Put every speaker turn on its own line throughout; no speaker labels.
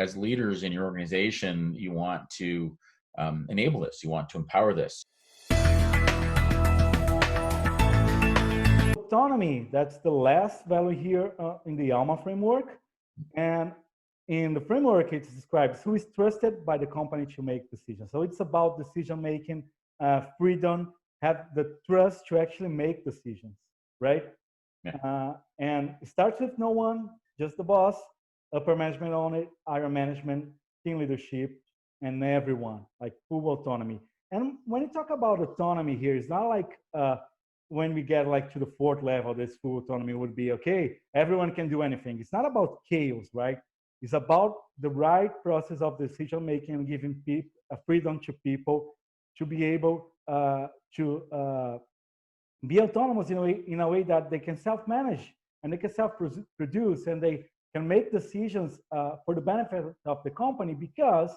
as leaders in your organization, you want to enable this, you want to empower this.
Autonomy, that's the last value here in the A.L.M.A framework. And in the framework, it describes who is trusted by the company to make decisions. So it's about decision making, freedom, have the trust to actually make decisions, right?
Yeah.
And it starts with no one, just the boss, upper management on it, higher management, team leadership, and everyone, like full autonomy. And when you talk about autonomy here, it's not like when we get like to the fourth level, this full autonomy would be okay, everyone can do anything. It's not about chaos, right? It's about the right process of decision making and giving people a freedom to people to be able to be autonomous in a way that they can self-manage and they can self-produce and they can make decisions for the benefit of the company because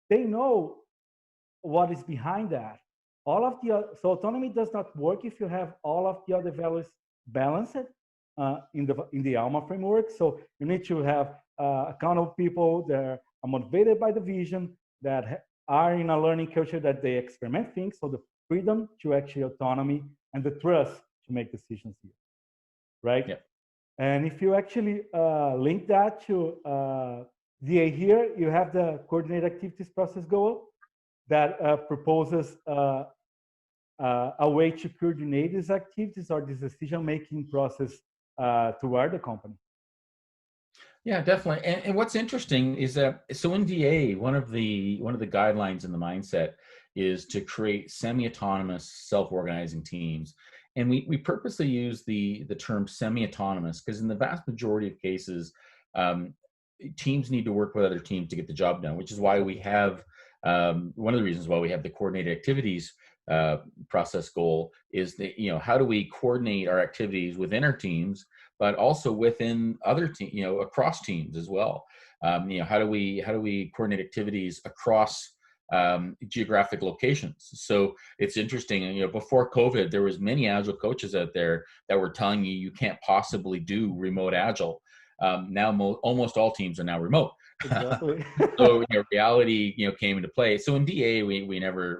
they know what is behind that. All of the so autonomy does not work if you have all of the other values balanced in the A.L.M.A framework. So you need to have accountable people that are motivated by the vision, that are in a learning culture, that they experiment things. So the freedom to actually autonomy and the trust to make decisions here, right?
Yeah.
And if you actually link that to DA here, you have the coordinated activities process goal that proposes a way to coordinate these activities or this decision-making process toward the company.
Yeah, definitely. And what's interesting is that so in DA, one of the guidelines in the mindset is to create semi-autonomous, self-organizing teams. And we purposely use the term semi-autonomous because in the vast majority of cases, teams need to work with other teams to get the job done, which is why we have one of the reasons why we have the coordinated activities process goal is that, how do we coordinate our activities within our teams, but also within other teams, across teams as well. How do we coordinate activities across geographic locations? So it's interesting, before COVID, there was many Agile coaches out there that were telling you can't possibly do remote Agile. Now almost all teams are now remote.
Exactly.
So reality came into play. So in DA we never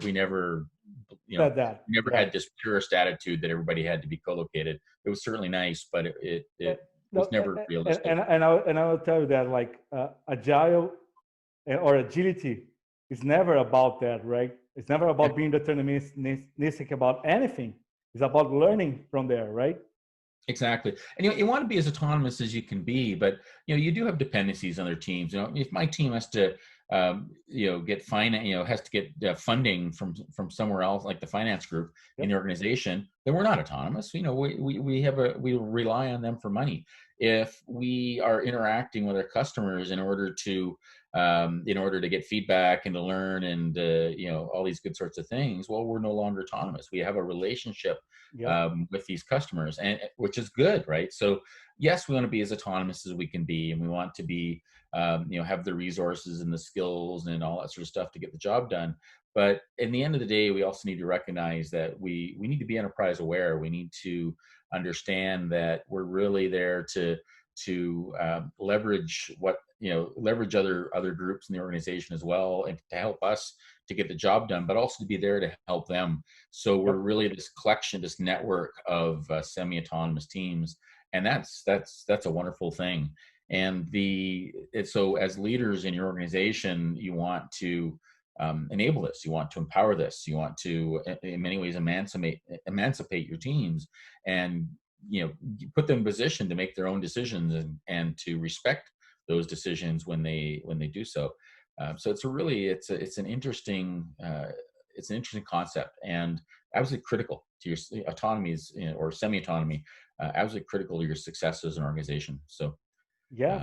never had this purist attitude that everybody had to be co-located. It was certainly nice, but it was never realistic.
And I will tell you that like Agile or agility is never about that, right? It's never about being deterministic about anything. It's about learning from there, right?
Exactly. And you want to be as autonomous as you can be, but you do have dependencies on other teams. If my team has to get finance, has to get funding from somewhere else, like the finance group in the organization, then we're not autonomous. We rely on them for money. If we are interacting with our customers in order to get feedback and to learn and all these good sorts of things, well, we're no longer autonomous. We have a relationship with these customers, and which is good, right? So yes, we want to be as autonomous as we can be, and we want to be have the resources and the skills and all that sort of stuff to get the job done. But in the end of the day, we also need to recognize that we need to be enterprise aware. We need to understand that we're really there to leverage leverage other groups in the organization as well, and to help us to get the job done, but also to be there to help them. So we're really this collection, this network of semi-autonomous teams, and that's a wonderful thing. And so as leaders in your organization, you want to enable this, you want to empower this, you want to in many ways emancipate your teams, and put them in position to make their own decisions and to respect those decisions when they do so. So it's an interesting concept, and absolutely critical to your autonomy or semi-autonomy, absolutely critical to your success as an organization. So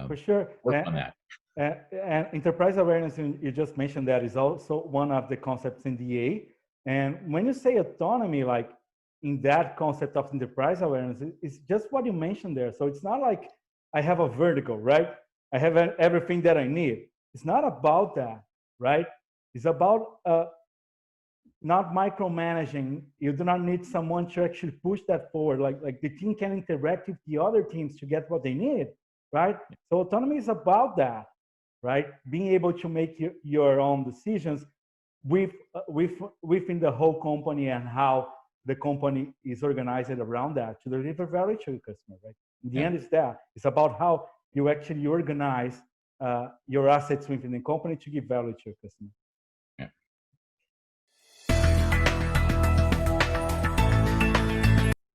for sure.
Work on that.
And enterprise awareness, you just mentioned that, is also one of the concepts in DA. And when you say autonomy, like in that concept of enterprise awareness, it's just what you mentioned there. So it's not like I have a vertical, right? I have everything that I need. It's not about that, right? It's about not micromanaging. You do not need someone to actually push that forward. Like the team can interact with the other teams to get what they need, right? So autonomy is about that. right? Being able to make your own decisions within the whole company and how the company is organized around that to deliver value to your customer, right? In the
Yeah.
end, it's that. It's about how you actually organize your assets within the company to give value to your customer.